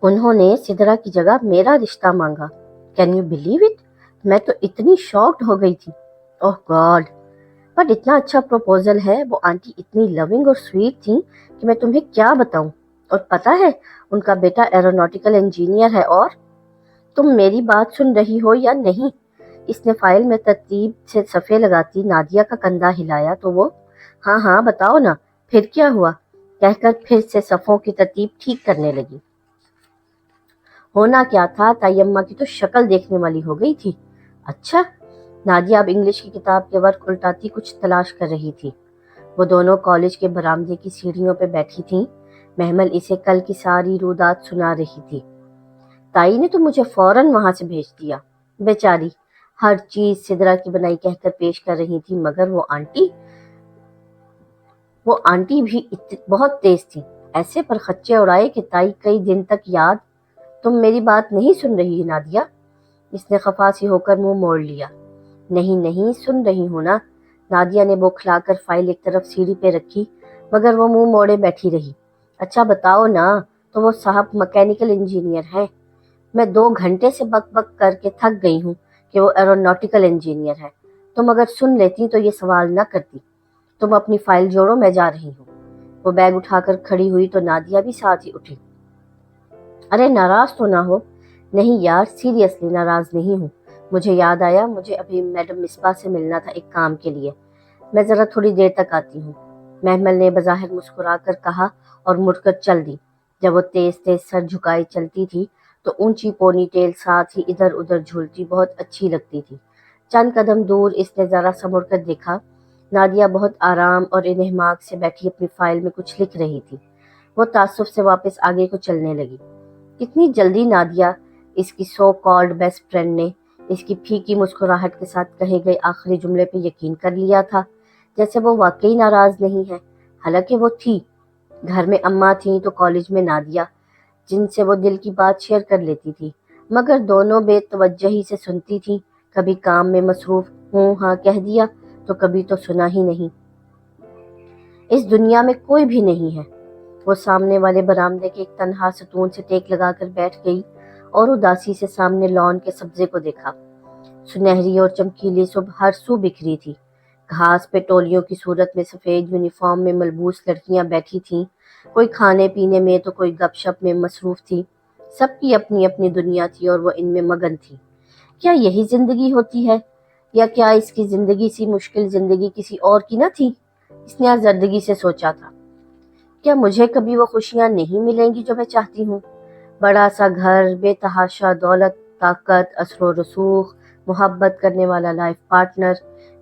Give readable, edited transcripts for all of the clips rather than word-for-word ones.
انہوں نے سدرا کی جگہ میرا رشتہ مانگا. Can you believe it? میں تو اتنی شاکڈ ہو گئی تھی. اوہ گاڈ! بٹ اتنا اچھا پروپوزل ہے. وہ آنٹی اتنی لونگ اور سویٹ تھیں کہ میں تمہیں کیا بتاؤں. اور پتہ ہے ان کا بیٹا ایروناٹیکل انجینئر ہے. اور تم میری بات سن رہی ہو یا نہیں؟ اس نے فائل میں ترتیب سے صفحے لگاتی نادیہ کا کندھا ہلایا تو وہ ہاں ہاں بتاؤ نا پھر کیا ہوا کہہ کر پھر سے صفوں کی ترتیب ٹھیک کرنے لگی. ہونا کیا تھا، تائیمہ کی تو شکل دیکھنے والی ہو گئی تھی. اچھا. نادیہ اب انگلش کی کتاب کے ورق الٹاتی کچھ تلاش کر رہی تھی. وہ دونوں کالج کے برآمدے کی سیڑھیوں پہ بیٹھی تھیں. محمل اسے کل کی ساری رودات سنا رہی تھی. تائی نے تو مجھے فوراً وہاں سے بھیج دیا. بیچاری ہر چیز سدرا کی بنائی کہہ کر پیش کر رہی تھی، مگر وہ آنٹی بھی بہت تیز تھی. ایسے پر خچے اڑائے کہ تائی کئی دن تک یاد. تم میری بات نہیں سن رہی نادیہ؟ اس نے خفا سی ہو کر منہ موڑ لیا. نہیں سن رہی ہوں نا. نادیہ نے بوکھلا کر فائل ایک طرف سیڑھی پہ رکھی مگر وہ منہ موڑے بیٹھی رہی. اچھا بتاؤ نا. تو وہ صاحب مکینیکل انجینئر ہیں. میں 2 گھنٹے سے بک بک کر کے تھک گئی ہوں کہ وہ ایروناٹیکل انجینئر ہے. تم اگر سن لیتی تو یہ سوال نہ کرتی. تم اپنی فائل جوڑو، میں جا رہی ہوں. وہ بیگ اٹھا کر کھڑی ہوئی تو نادیہ بھی ساتھ ہی اٹھی. ارے ناراض تو نہ ہو. نہیں یار، سیریسلی ناراض نہیں ہوں. مجھے یاد آیا، مجھے ابھی میڈم مصباح سے ملنا تھا ایک کام کے لیے. میں ذرا تھوڑی دیر تک آتی ہوں. محمل نے بظاہر مسکرا کر کہا اور مڑ کر چل دی. جب وہ تیز تیز سر جھکائے چلتی تھی تو اونچی پونی ٹیل ساتھ ہی ادھر ادھر جھولتی بہت اچھی لگتی تھی. چند قدم دور اس نے ذرا سا مڑ کر دیکھا. نادیہ بہت آرام اور انہماک سے بیٹھی اپنی فائل میں کچھ لکھ رہی تھی. وہ تعصب سے واپس آگے کو چلنے لگی. کتنی جلدی نادیہ، اس کی سو کالڈ بیسٹ فرینڈ نے اس کی پھیکی مسکراہٹ کے ساتھ کہے گئے آخری جملے پہ یقین کر لیا تھا، جیسے وہ واقعی ناراض نہیں ہے. حالانکہ وہ تھی. گھر میں اماں تھیں تو کالج میں نادیہ، جن سے وہ دل کی بات شیئر کر لیتی تھی، مگر دونوں بے توجہی سے سنتی تھیں. کبھی کام میں مصروف ہوں ہاں کہہ دیا تو کبھی تو سنا ہی نہیں. اس دنیا میں کوئی بھی نہیں ہے. وہ سامنے والے برآمدے کے ایک تنہا ستون سے ٹیک لگا کر بیٹھ گئی اور اداسی سے سامنے لان کے سبزے کو دیکھا. سنہری اور چمکیلی صبح ہر سو بکھری تھی. گھاس پہ ٹولیوں کی صورت میں سفید یونیفارم میں ملبوس لڑکیاں بیٹھی تھیں. کوئی کھانے پینے میں تو کوئی گپ شپ میں مصروف تھی. سب کی اپنی اپنی دنیا تھی اور وہ ان میں مگن تھی. کیا یہی زندگی ہوتی ہے؟ یا کیا اس کی زندگی سی مشکل زندگی کسی اور کی نہ تھی؟ اس نے آزردگی سے سوچا تھا. کیا مجھے کبھی وہ خوشیاں نہیں ملیں گی جو میں چاہتی ہوں؟ بڑا سا گھر، بے تحاشا دولت، طاقت، اثر و رسوخ، محبت کرنے والا لائف پارٹنر.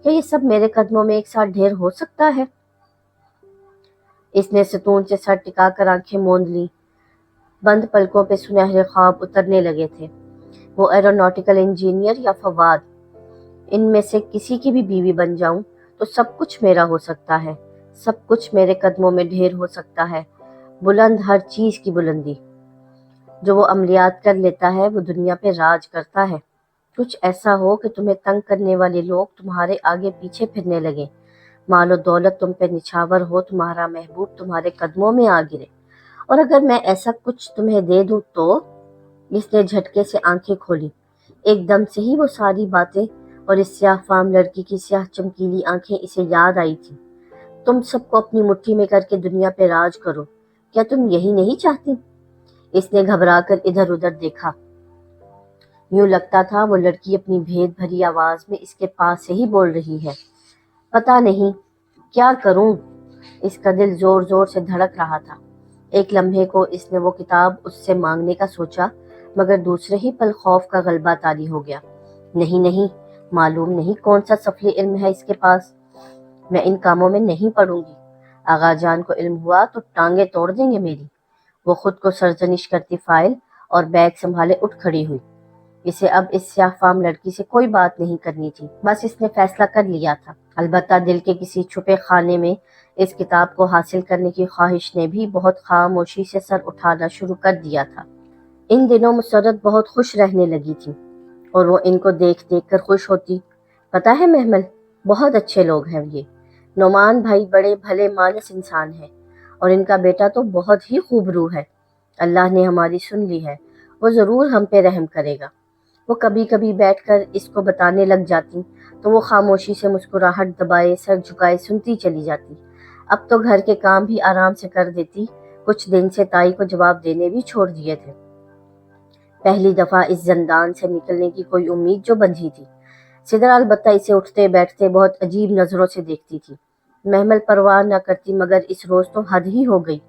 کیا یہ سب میرے قدموں میں ایک ساتھ ڈھیر ہو سکتا ہے؟ اس نے ستون سے سر ٹکا کر آنکھیں موند لیں. بند پلکوں پہ سنہرے خواب اترنے لگے تھے. وہ ایروناٹیکل انجینئر یا فواد، ان میں سے کسی کی بھی بیوی بن جاؤں تو سب کچھ میرا ہو سکتا ہے. سب کچھ میرے قدموں میں ڈھیر ہو سکتا ہے. بلند ہر چیز کی بلندی. جو وہ عملیات کر لیتا ہے وہ دنیا پہ راج کرتا ہے. کچھ ایسا ہو کہ تمہیں تنگ کرنے والے لوگ تمہارے آگے پیچھے پھرنے لگیں. مال و دولت تم پہ نچھاور ہو، تمہارا محبوب تمہارے قدموں میں آ گرے. اور اگر میں ایسا کچھ تمہیں دے دوں تو؟ اس نے جھٹکے سے آنکھیں کھولی. ایک دم سے ہی وہ ساری باتیں اور اس سیاہ فام لڑکی کی سیاہ چمکیلی آنکھیں اسے یاد آئی تھی. تم سب کو اپنی مٹھی میں کر کے دنیا پہ راج کرو. کیا تم یہی نہیں چاہتی؟ اس نے گھبرا کر ادھر ادھر دیکھا. یوں لگتا تھا وہ لڑکی اپنی بھید بھری آواز میں اس کے پاس سے ہی بول رہی ہے. پتہ نہیں کیا کروں. اس کا دل زور زور سے دھڑک رہا تھا. ایک لمحے کو اس نے وہ کتاب اس سے مانگنے کا سوچا، مگر دوسرے ہی پل خوف کا غلبہ طاری ہو گیا. نہیں، معلوم نہیں کون سا سفلی علم ہے اس کے پاس. میں ان کاموں میں نہیں پڑوں گی. آغا جان کو علم ہوا تو ٹانگیں توڑ دیں گے میری. وہ خود کو سرزنش کرتی فائل اور بیگ سنبھالے اٹھ کھڑی ہوئی. اسے اب اس سیاہ فام لڑکی سے کوئی بات نہیں کرنی تھی. بس اس نے فیصلہ کر لیا تھا. البتہ دل کے کسی چھپے خانے میں اس کتاب کو حاصل کرنے کی خواہش نے بھی بہت خاموشی سے سر اٹھانا شروع کر دیا تھا. ان دنوں مسرت بہت خوش رہنے لگی تھی اور وہ ان کو دیکھ دیکھ کر خوش ہوتی. پتہ ہے محمل، بہت اچھے لوگ ہیں یہ. نعمان بھائی بڑے بھلے مانس انسان ہیں اور ان کا بیٹا تو بہت ہی خوب روح ہے. اللہ نے ہماری سن لی ہے، وہ ضرور ہم پہ رحم کرے گا۔ وہ کبھی کبھی بیٹھ کر اس کو بتانے لگ جاتی تو وہ خاموشی سے مسکراہٹ دبائے سر جھکائے سنتی چلی جاتی۔ اب تو گھر کے کام بھی آرام سے کر دیتی، کچھ دن سے تائی کو جواب دینے بھی چھوڑ دیے تھے۔ پہلی دفعہ اس زندان سے نکلنے کی کوئی امید جو بندھی تھی۔ سدرا البتہ اسے اٹھتے بیٹھتے بہت عجیب نظروں سے دیکھتی تھی۔ محمل پرواہ نہ کرتی، مگر اس روز تو حد ہی ہو گئی۔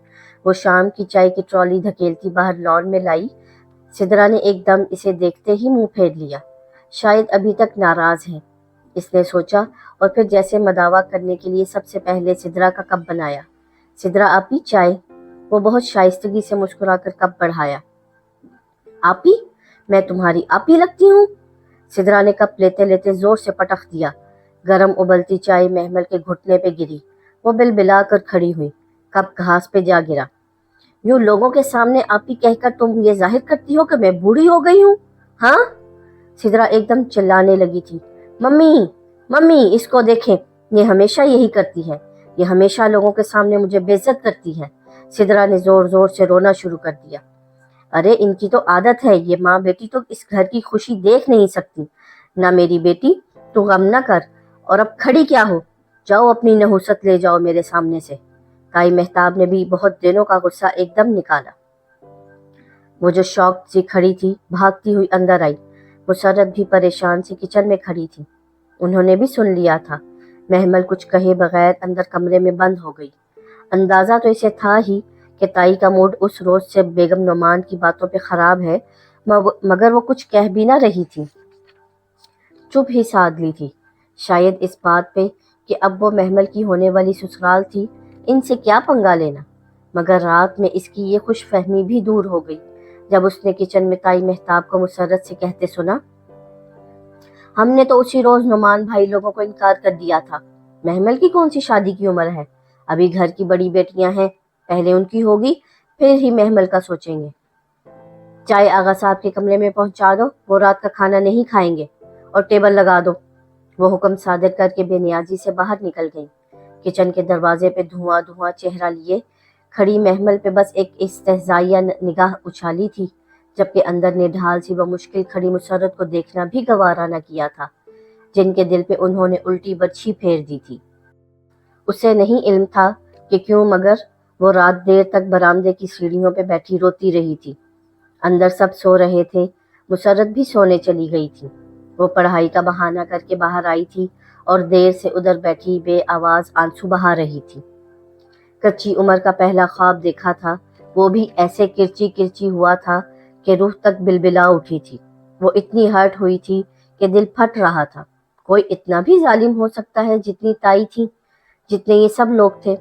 وہ شام کی چائے کی ٹرالی دھکیلتی باہر لان میں لائی۔ سدرا نے ایک دم اسے دیکھتے ہی منہ پھیر لیا۔ شاید ابھی تک ناراض ہے، اس نے سوچا، اور پھر جیسے مداوا کرنے کے لیے سب سے پہلے سدرا کا کپ بنایا۔ سدرا آپی چائے۔ وہ بہت شائستگی سے مسکرا کر کپ بڑھایا۔ آپی؟ میں تمہاری آپی لگتی ہوں؟ سدرا نے کپ لیتے لیتے زور سے پٹخ دیا۔ گرم ابلتی چائے محمل کے گھٹنے پہ گری۔ وہ بلبلا کر کھڑی ہوئی۔ کپ گھاس پہ جا گرا۔ یوں لوگوں کے سامنے آپی کہہ کر تم یہ ظاہر کرتی ہو کہ میں بوڑھی ہو گئی ہوں، ہاں؟ سدرا ایک دم چلانے لگی تھی۔ ممی، ممی، اس کو دیکھیں، یہ ہمیشہ یہی کرتی ہے، یہ ہمیشہ لوگوں کے سامنے مجھے بے عزت کرتی ہے۔ سدرا نے زور زور سے رونا شروع کر دیا۔ ارے ان کی تو عادت ہے، یہ ماں بیٹی تو اس گھر کی خوشی دیکھ نہیں سکتی۔ نہ میری بیٹی، تو غم نہ کر، اور اب کھڑی کیا ہو؟ جاؤ اپنی نحوست لے جاؤ میرے سامنے سے۔ تائی مہتاب نے بھی بہت دنوں کا غصہ ایک دم نکالا۔ وہ جو شوق سی کھڑی تھی بھاگتی ہوئی اندر آئی۔ مسرت بھی پریشان سی کچن میں کھڑی تھی۔ انہوں نے بھی سن لیا تھا۔ محمل کچھ کہے بغیر اندر کمرے میں بند ہو گئی۔ اندازہ تو اسے تھا ہی کہ تائی کا موڈ اس روز سے بیگم نعمان کی باتوں پہ خراب ہے، مگر وہ کچھ کہہ بھی نہ رہی تھی، چپ ہی سادھ لی تھی۔ شاید اس بات پہ کہ اب وہ محمل کی ہونے والی سسرال تھی، ان سے کیا پنگا لینا۔ مگر رات میں اس کی یہ خوش فہمی بھی دور ہو گئی جب اس نے کچن میں تائی مہتاب کو مسرت سے کہتے سنا، ہم نے تو اسی روز نعمان بھائی لوگوں کو انکار کر دیا تھا۔ محمل کی کون سی شادی کی عمر ہے؟ ابھی گھر کی بڑی بیٹیاں ہیں، پہلے ان کی ہوگی، پھر ہی محمل کا سوچیں گے۔ چائے آغا صاحب کے کمرے میں پہنچا دو، وہ رات کا کھانا نہیں کھائیں گے، اور ٹیبل لگا دو۔ وہ حکم صادر کر کے بے نیازی سے باہر نکل گئی۔ کچن کے دروازے پہ دھواں دھواں چہرہ لیے کھڑی محمل پہ بس ایک استہزائیہ نگاہ اچھالی تھی، جبکہ اندر نے ڈھال سی بمشکل کھڑی مسرت کو دیکھنا بھی گوارا نہ کیا تھا، جن کے دل پہ انہوں نے الٹی برچھی پھیر دی تھی۔ اسے نہیں علم تھا کہ کیوں، مگر وہ رات دیر تک برآمدے کی سیڑھیوں پہ بیٹھی روتی رہی تھی۔ اندر سب سو رہے تھے، مسرت بھی سونے چلی گئی تھی۔ وہ پڑھائی کا بہانہ کر کے باہر آئی تھی اور دیر سے ادھر بیٹھی بے آواز آنسو بہا رہی تھی۔ کچی عمر کا پہلا خواب دیکھا تھا، وہ بھی ایسے کرچی کرچی ہوا تھا کہ روح تک بلبلا اٹھی تھی۔ وہ اتنی ہرٹ ہوئی تھی کہ دل پھٹ رہا تھا۔ کوئی اتنا بھی ظالم ہو سکتا ہے جتنی تائی تھی، جتنے یہ سب لوگ تھے؟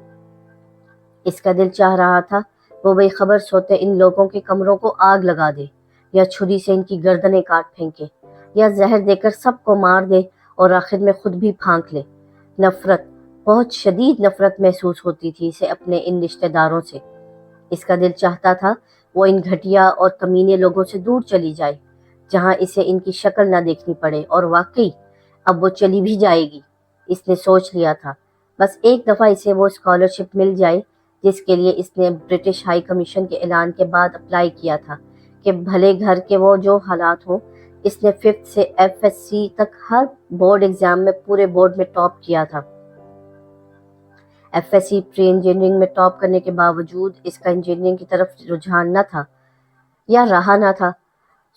اس کا دل چاہ رہا تھا وہ بے خبر سوتے ان لوگوں کے کمروں کو آگ لگا دے، یا چھری سے ان کی گردنیں کاٹ پھینکے، یا زہر دے کر سب کو مار دے اور آخر میں خود بھی پھانک لے۔ نفرت، بہت شدید نفرت محسوس ہوتی تھی اسے اپنے ان رشتہ داروں سے۔ اس کا دل چاہتا تھا وہ ان گھٹیا اور کمینے لوگوں سے دور چلی جائے، جہاں اسے ان کی شکل نہ دیکھنی پڑے، اور واقعی اب وہ چلی بھی جائے گی۔ اس نے سوچ لیا تھا بس ایک دفعہ اسے وہ اسکالرشپ مل جائے جس کے لیے اس نے برٹش ہائی کمیشن کے اعلان کے بعد اپلائی کیا تھا، کہ بھلے گھر کے وہ جو حالات ہوں۔ اس نے 5th سے FSC تک ہر بورڈ ایگزام میں پورے بورڈ میں ٹاپ کیا تھا۔ FSC پری انجینئرنگ میں ٹاپ کرنے کے باوجود اس کا انجینئرنگ کی طرف رجحان نہ تھا، یا رہا نہ تھا،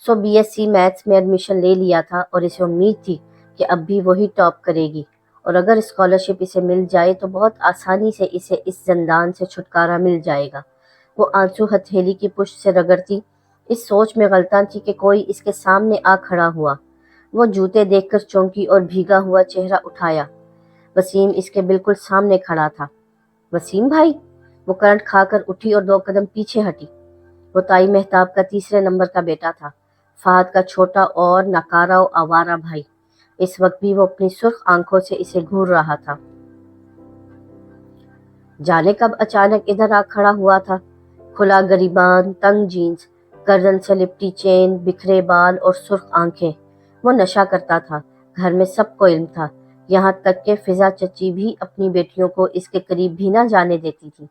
سو BSc میتھس میں ایڈمیشن لے لیا تھا، اور اسے امید تھی کہ اب بھی وہی ٹاپ کرے گی، اور اگر اسکالرشپ اسے مل جائے تو بہت آسانی سے اسے اس زندان سے چھٹکارا مل جائے گا۔ وہ آنسو ہتھیلی کی پشت سے رگڑتی اس سوچ میں غلطاں تھی کہ کوئی اس کے سامنے آ کھڑا ہوا۔ وہ جوتے دیکھ کر چونکی اور بھیگا ہوا چہرہ اٹھایا۔ وسیم اس کے بالکل سامنے کھڑا تھا۔ وسیم بھائی؟ وہ کرنٹ کھا کر اٹھی اور 2 قدم پیچھے ہٹی۔ وہ تائی مہتاب کا 3 نمبر کا بیٹا تھا، فہد کا چھوٹا اور ناکارہ و آوارہ بھائی۔ اس وقت بھی وہ اپنی سرخ آنکھوں سے اسے گھور رہا تھا۔ جانے کب اچانک ادھر آ کھڑا ہوا تھا، کھلا گریبان، تنگ جینز، گردن سے لپٹی چین، بکھرے بال اور سرخ آنکھیں۔ وہ نشہ کرتا تھا، گھر میں سب کو علم تھا، یہاں تک کہ فضا چچی بھی اپنی بیٹیوں کو اس کے قریب بھی نہ جانے دیتی تھی۔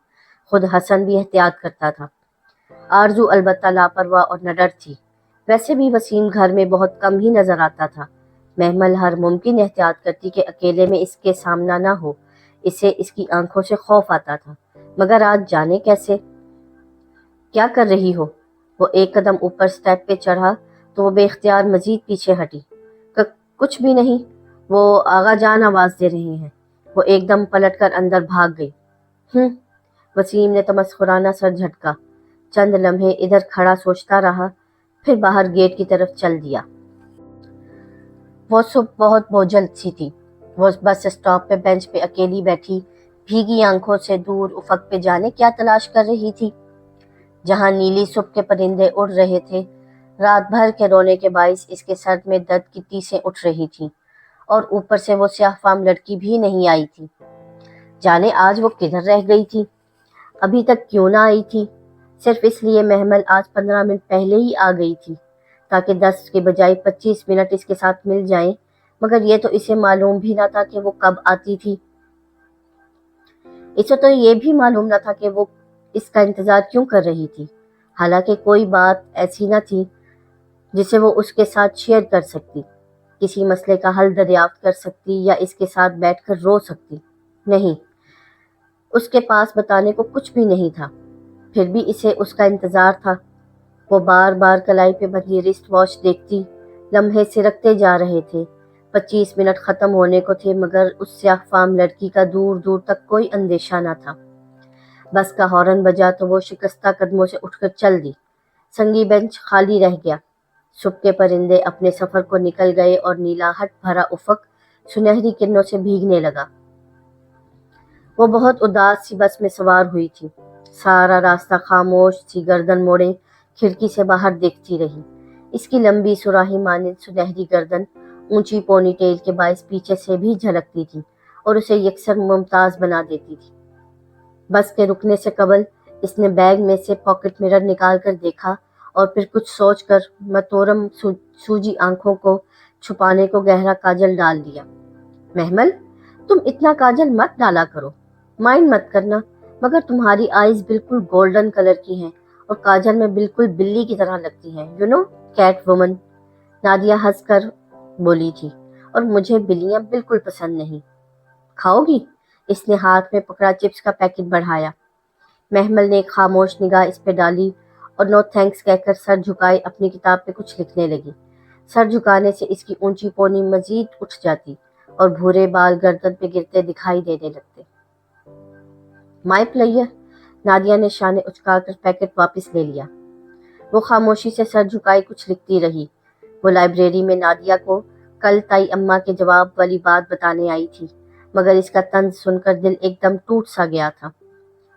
خود حسن بھی احتیاط کرتا تھا۔ آرزو البتہ لاپرواہ اور نڈر تھی۔ ویسے بھی وسیم گھر میں بہت کم ہی نظر آتا تھا۔ محمل ہر ممکن احتیاط کرتی کہ اکیلے میں اس کے سامنا نہ ہو، اسے اس کی آنکھوں سے خوف آتا تھا، مگر آج جانے کیسے۔ کیا کر رہی ہو؟ وہ ایک قدم اوپر سٹیپ پہ چڑھا تو وہ بے اختیار مزید پیچھے ہٹی۔ کچھ بھی نہیں، وہ آغا جان آواز دے رہے ہیں۔ وہ ایک دم پلٹ کر اندر بھاگ گئی۔ وسیم نے تمسخرانہ سر جھٹکا، چند لمحے ادھر کھڑا سوچتا رہا، پھر باہر گیٹ کی طرف چل دیا۔ وہ صبح بہت بوجھل سی تھی۔ وہ بس اسٹاپ پہ بینچ پہ اکیلی بیٹھی بھیگی آنکھوں سے دور افق پہ جانے کیا تلاش کر رہی تھی، جہاں نیلی صبح کے پرندے اڑ رہے تھے۔ رات بھر کے رونے کے باعث اس کے سر میں درد کی ٹیسیں اٹھ رہی تھیں، اور اوپر سے وہ سیاہ فام لڑکی بھی نہیں آئی تھی۔ جانے آج وہ کدھر رہ گئی تھی؟ ابھی تک کیوں نہ آئی تھی؟ صرف اس لیے محمل آج 15 منٹ پہلے ہی آ گئی تھی تاکہ 10 کے بجائے 25 منٹ اس کے ساتھ مل جائیں، مگر یہ تو اسے معلوم بھی نہ تھا کہ وہ کب آتی تھی۔ اسے تو یہ بھی معلوم نہ تھا کہ وہ اس کا انتظار کیوں کر رہی تھی، حالانکہ کوئی بات ایسی نہ تھی جسے وہ اس کے ساتھ شیئر کر سکتی، کسی مسئلے کا حل دریافت کر سکتی یا اس کے ساتھ بیٹھ کر رو سکتی۔ نہیں، اس کے پاس بتانے کو کچھ بھی نہیں تھا، پھر بھی اسے اس کا انتظار تھا۔ وہ بار بار کلائی پہ بندھی رسٹ واچ دیکھتی، لمحے سرکتے جا رہے تھے، 25 منٹ ختم ہونے کو تھے، مگر اس سیاہ فام لڑکی کا دور دور تک کوئی اندیشہ نہ تھا۔ بس کا ہارن بجا تو وہ شکستہ قدموں سے اٹھ کر چل دی۔ سنگی بینچ خالی رہ گیا۔ صبح کے پرندے اپنے سفر کو نکل گئے اور نیلا ہٹ بھرا افق سنہری کرنوں سے بھیگنے لگا۔ وہ بہت اداس سی بس میں سوار ہوئی تھی۔ سارا راستہ خاموش سی گردن موڑے کھڑکی سے باہر دیکھتی رہی۔ اس کی لمبی سراہی مانند سنہری گردن اونچی پونی ٹیل کے باعث پیچھے سے بھی جھلکتی تھی اور اسے یکسر ممتاز بنا دیتی تھی۔ بس کے رکنے سے قبل اس نے بیگ میں سے پاکٹ مرر نکال کر دیکھا اور پھر کچھ سوچ کر متورم سوجی آنکھوں کو چھپانے کو گہرا کاجل ڈال دیا۔ محمل، تم اتنا کاجل مت ڈالا کرو، مائنڈ مت کرنا، مگر تمہاری آئیز بالکل گولڈن کلر کی ہیں اور کاجل میں بالکل بلی کی طرح لگتی ہیں، کیٹ وومن۔ نادیہ ہنس کر بولی تھی، اور مجھے بلیاں بالکل پسند نہیں۔ کھاؤ گی؟ اس نے ہاتھ میں پکڑا چپس کا پیکٹ بڑھایا۔ محمل نے ایک خاموش نگاہ اس پہ ڈالی اور نو تھینکس کہہ کر سر جھکائے اپنی کتاب پہ کچھ لکھنے لگی۔ سر جھکانے سے اس کی اونچی پونی مزید اٹھ جاتی اور بھورے بال گردن پہ گرتے دکھائی دینے لگتے۔ مائی پلیئر، نادیہ نے شانے اچکا کر پیکٹ واپس لے لیا۔ وہ خاموشی سے سر جھکائے کچھ لکھتی رہی۔ وہ لائبریری میں نادیہ کو کل تائی اماں کے جواب والی بات بتانے آئی تھی، مگر اس کا طنز سن کر دل ایک دم ٹوٹ سا گیا تھا۔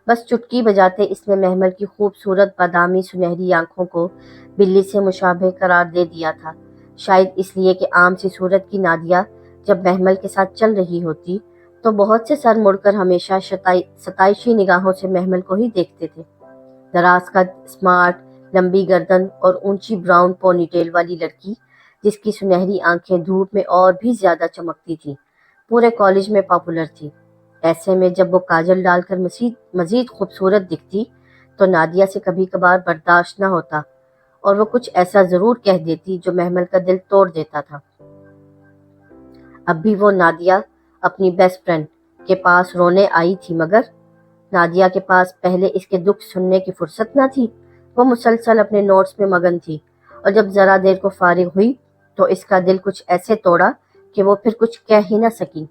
بس چٹکی بجاتے اس نے محمل کی خوبصورت بادامی سنہری آنکھوں کو بلی سے مشابہ قرار دے دیا تھا، شاید اس لیے کہ عام سی صورت کی نادیہ جب محمل کے ساتھ چل رہی ہوتی تو بہت سے سر مڑ کر ہمیشہ ستائشی نگاہوں سے محمل کو ہی دیکھتے تھے۔ دراز قد، اسمارٹ، لمبی گردن اور اونچی براؤن پونی ٹیل والی لڑکی جس کی سنہری آنکھیں دھوپ میں اور بھی زیادہ چمکتی تھیں، پورے کالج میں پاپولر تھی۔ ایسے میں جب وہ کاجل ڈال کر مزید خوبصورت دکھتی تو نادیہ سے کبھی کبھار برداشت نہ ہوتا اور وہ کچھ ایسا ضرور کہہ دیتی جو محمل کا دل توڑ دیتا تھا۔ اب بھی وہ نادیہ اپنی بیسٹ فرینڈ کے پاس رونے آئی تھی، مگر نادیہ کے پاس پہلے اس کے دکھ سننے کی فرصت نہ تھی۔ وہ مسلسل اپنے نوٹس میں مگن تھی اور جب ذرا دیر کو فارغ ہوئی تو اس کا دل کچھ ایسے توڑا کہ وہ پھر کچھ کہہ ہی نہ سکی۔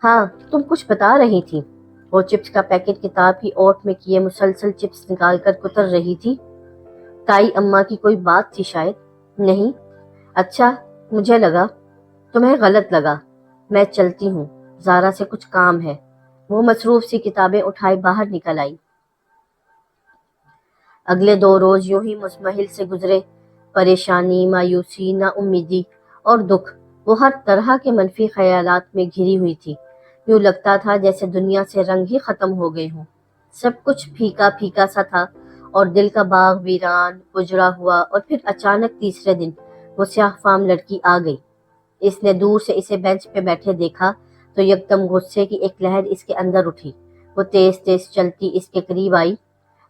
ہاں، تم کچھ بتا رہی تھی۔ وہ چپس کا پیکٹ کتاب کی اوٹ میں کیے مسلسل چپس نکال کر کتر رہی تھی۔ تائی اماں کی کوئی بات تھی شاید؟ نہیں؟ اچھا، مجھے لگا تمہیں غلط لگا۔ میں چلتی ہوں، زارا سے کچھ کام ہے۔ وہ مصروف سی کتابیں اٹھائے باہر نکل آئی۔ اگلے 2 روز یوں ہی مزمحل سے گزرے۔ پریشانی، مایوسی، نا امیدی اور دکھ، وہ ہر طرح کے منفی خیالات میں گھری ہوئی تھی۔ یوں لگتا تھا جیسے دنیا سے رنگ ہی ختم ہو گئے ہوں۔ سب کچھ پھیکا پھیکا سا تھا اور دل کا باغ ویران، اجڑا ہوا، اور پھر اچانک تیسرے دن وہ سیاہ فام لڑکی آ گئی۔ اس نے دور سے اسے بینچ پہ بیٹھے دیکھا تو یکدم غصے کی ایک لہر اس کے اندر اٹھی۔ وہ تیز تیز چلتی اس کے قریب آئی۔